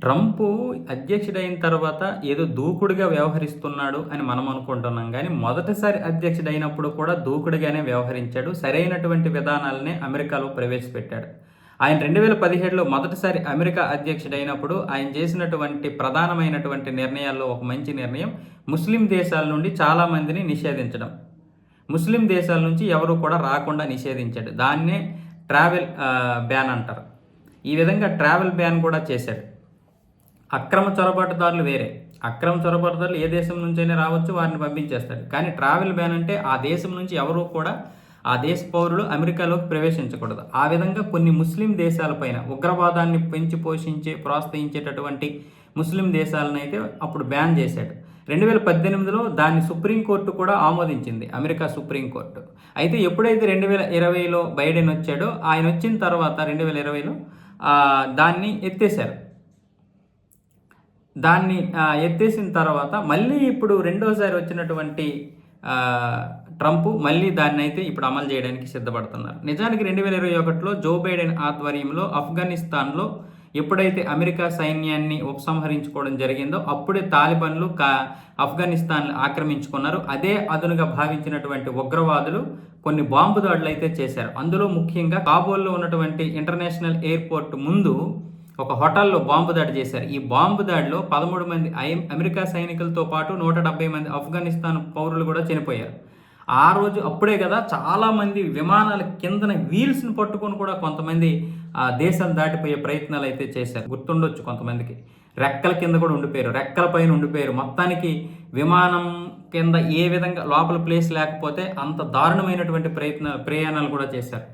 Trump అధ్యక్షుడైన తర్వాత ఏదో దూకుడుగా వ్యవహరిస్తున్నాడు అని మనం అనుకుంటున్నాం గానీ, మొదటిసారి అధ్యక్షుడైనప్పుడు కూడా దూకుడుగానే వ్యవహరించాడు. సరైనటువంటి విధానాలనే అమెరికాలో ప్రవేశపెట్టాడు. ఆయన 2017లో మొదటిసారి అమెరికా అధ్యక్షుడైనప్పుడు ఆయన చేసినటువంటి ప్రధానమైనటువంటి నిర్ణయాల్లో ఒక మంచి నిర్ణయం ముస్లిం దేశాల నుండి చాలా మందిని నిషేధించడం. ముస్లిం దేశాల నుంచి ఎవరు కూడా రాకుండా నిషేధించాడు. దాన్నే ట్రావెల్ బ్యాన్ అంటారు. ఈ విధంగా ట్రావెల్ బ్యాన్ కూడా చేశాడు. అక్రమ చొరబాటుదారులు వేరే. అక్రమ చొరబాటుదారులు ఏ దేశం నుంచైనా రావచ్చు, వారిని పంపించేస్తాడు. కానీ ట్రావెల్ బ్యాన్ అంటే ఆ దేశం నుంచి ఎవరూ కూడా ఆ దేశ పౌరులు అమెరికాలోకి ప్రవేశించకూడదు. ఆ విధంగా కొన్ని ముస్లిం దేశాలపైన ఉగ్రవాదాన్ని పెంచి ప్రోత్సహించేటటువంటి ముస్లిం దేశాలను అయితే అప్పుడు బ్యాన్ చేశాడు. 2018లో దాన్ని సుప్రీంకోర్టు కూడా ఆమోదించింది, అమెరికా సుప్రీంకోర్టు. అయితే ఎప్పుడైతే 2020లో బైడెన్ వచ్చాడో, ఆయన వచ్చిన తర్వాత 2020లో దాన్ని ఎత్తేశారు. దాన్ని ఎత్తేసిన తర్వాత మళ్ళీ ఇప్పుడు రెండోసారి వచ్చినటువంటి ట్రంప్ మళ్ళీ దాన్ని అయితే ఇప్పుడు అమలు చేయడానికి సిద్ధపడుతున్నారు. నిజానికి 2021లో జో బైడెన్ ఆధ్వర్యంలో ఆఫ్ఘనిస్తాన్లో ఎప్పుడైతే అమెరికా సైన్యాన్ని ఉపసంహరించుకోవడం జరిగిందో అప్పుడే తాలిబాన్లు ఆఫ్ఘనిస్తాన్ ఆక్రమించుకున్నారు. అదే అదునుగా భావించినటువంటి ఉగ్రవాదులు కొన్ని బాంబు దాడులు అయితే చేశారు. అందులో ముఖ్యంగా కాబూల్లో ఉన్నటువంటి ఇంటర్నేషనల్ ఎయిర్పోర్ట్ ముందు ఒక హోటల్లో బాంబు దాడి చేశారు. ఈ బాంబు దాడిలో 13 మంది అమెరికా సైనికులతో పాటు 170 మంది ఆఫ్ఘనిస్తాన్ పౌరులు కూడా చనిపోయారు. ఆ రోజు అప్పుడే కదా చాలామంది విమానాల కిందన వీల్స్ని పట్టుకొని కూడా కొంతమంది దేశాలు దాటిపోయే ప్రయత్నాలు అయితే చేశారు. గుర్తుండొచ్చు కొంతమందికి. రెక్కల కింద కూడా ఉండిపోయారు, రెక్కల పైన ఉండిపోయారు. మొత్తానికి విమానం కింద ఏ విధంగా లోపల ప్లేస్ లేకపోతే అంత దారుణమైనటువంటి ప్రయాణాలు కూడా చేశారు.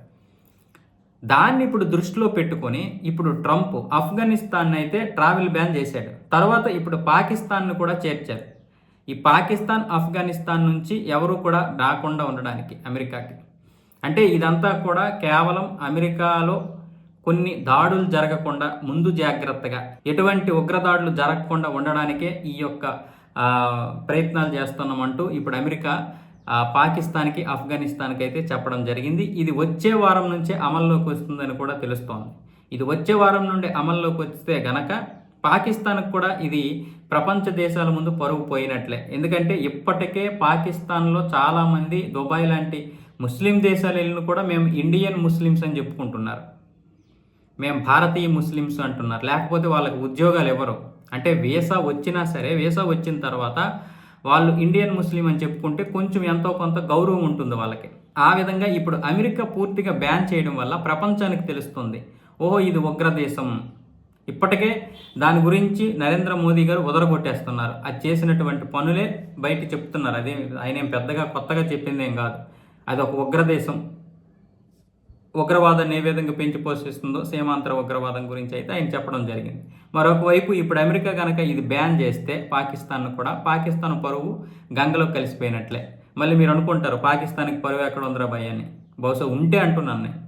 దాన్ని ఇప్పుడు దృష్టిలో పెట్టుకొని ఇప్పుడు ట్రంప్ ఆఫ్ఘనిస్తాన్ అయితే ట్రావెల్ బ్యాన్ చేశాడు. తర్వాత ఇప్పుడు పాకిస్తాన్ను కూడా చేర్చారు. ఈ పాకిస్తాన్, ఆఫ్ఘనిస్తాన్ నుంచి ఎవరు కూడా రాకుండా ఉండడానికి అమెరికాకి. అంటే ఇదంతా కూడా కేవలం అమెరికాలో కొన్ని దాడులు జరగకుండా ముందు జాగ్రత్తగా ఎటువంటి ఉగ్రదాడులు జరగకుండా ఉండడానికే ఈ యొక్క ప్రయత్నాలు చేస్తున్నామంటూ ఇప్పుడు అమెరికా పాకిస్తాన్కి, ఆఫ్ఘనిస్తాన్కి అయితే చెప్పడం జరిగింది. ఇది వచ్చే వారం నుంచే అమల్లోకి వస్తుందని కూడా తెలుస్తోంది. ఇది వచ్చే వారం నుండి అమల్లోకి వస్తే గనక పాకిస్తాన్కి కూడా ఇది ప్రపంచ దేశాల ముందు పరుగు పోయినట్లే. ఎందుకంటే ఇప్పటికే పాకిస్తాన్లో చాలామంది దుబాయ్ లాంటి ముస్లిం దేశాలు వెళ్ళిన కూడా మేము ఇండియన్ ముస్లిమ్స్ అని చెప్పుకుంటున్నారు, మేము భారతీయ ముస్లిమ్స్ అంటున్నారు. లేకపోతే వాళ్ళకి ఉద్యోగాలు ఇవ్వరు. అంటే వీసా వచ్చినా సరే, వీసా వచ్చిన తర్వాత వాళ్ళు ఇండియన్ ముస్లిం అని చెప్పుకుంటే కొంచెం ఎంతో కొంత గౌరవం ఉంటుంది వాళ్ళకి. ఆ విధంగా ఇప్పుడు అమెరికా పూర్తిగా బ్యాన్ చేయడం వల్ల ప్రపంచానికి తెలుస్తుంది, ఓహో ఇది ఉగ్రదేశం. ఇప్పటికే దాని గురించి నరేంద్ర మోదీ గారు ఉదరగొట్టేస్తున్నారు. అది చేసినటువంటి పనులే బయట చెప్తున్నారు. అదే ఆయన పెద్దగా కొత్తగా చెప్పిందేం కాదు. అది ఒక ఉగ్రదేశం. ఉగ్రవాదాన్ని ఏ విధంగా పెంచి పోషిస్తుందో సీమాంతర ఉగ్రవాదం గురించి అయితే ఆయన చెప్పడం జరిగింది. మరొక వైపు ఇప్పుడు అమెరికా కనుక ఇది బ్యాన్ చేస్తే పాకిస్తాన్ కూడా, పాకిస్తాన్ పరువు గంగలో కలిసిపోయినట్లే. మళ్ళీ మీరు అనుకుంటారు పాకిస్తాన్కి పరువు ఎక్కడ ఉందిరా భయ్ అని. బహుశా ఉంటే అంటున్నాను నేను.